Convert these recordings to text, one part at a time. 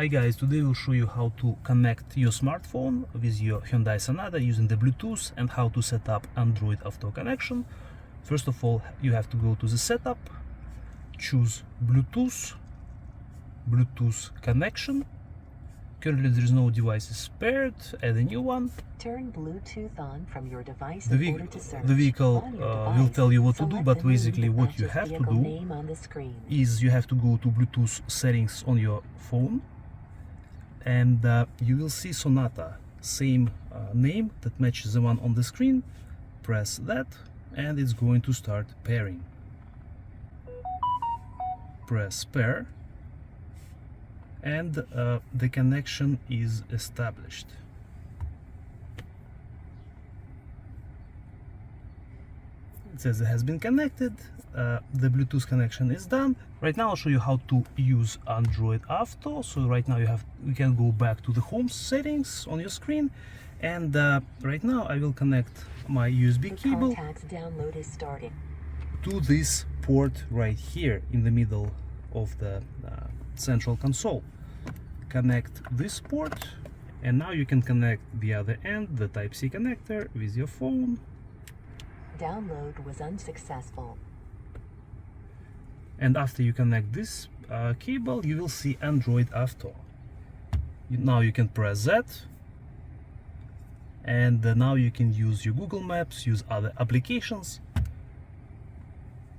Hi guys, today we'll show you how to connect your smartphone with your Hyundai Sonata using the Bluetooth and how to set up Android Auto connection. First of all, you have to go to the setup, choose Bluetooth connection. Currently there is no devices paired, add a new one. Turn Bluetooth on from your device The in order to search. vehicle will tell you what to do, but basically name what you that have to matches do vehicle name on the screen. is you have to go to Bluetooth settings on your phone, and you will see Sonata, same name that matches the one on the screen. Press that and it's going to start pairing. Press pair and the connection is established. It says it has been connected. The Bluetooth connection is done. Right now I'll show you how to use Android Auto. So right now you can go back to the home settings on your screen, and right now I will connect my USB cable download is starting to this port right here in the middle of the central console. Connect this port, and now you can connect the other end, the Type-C connector, with your phone. Download was unsuccessful. And after you connect this cable, you will see Android Auto. Now you can press that, and now you can use your Google Maps, use other applications.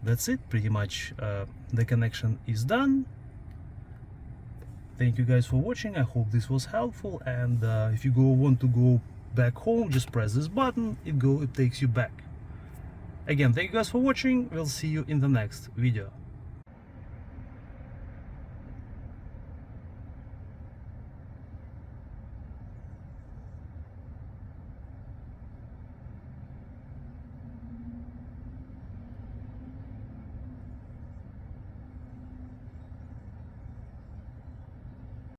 That's it, pretty much. The connection is done. Thank you guys for watching. I hope this was helpful, and if you want to go back home, just press this button. It takes you back. Again, thank you guys for watching. We'll see you in the next video.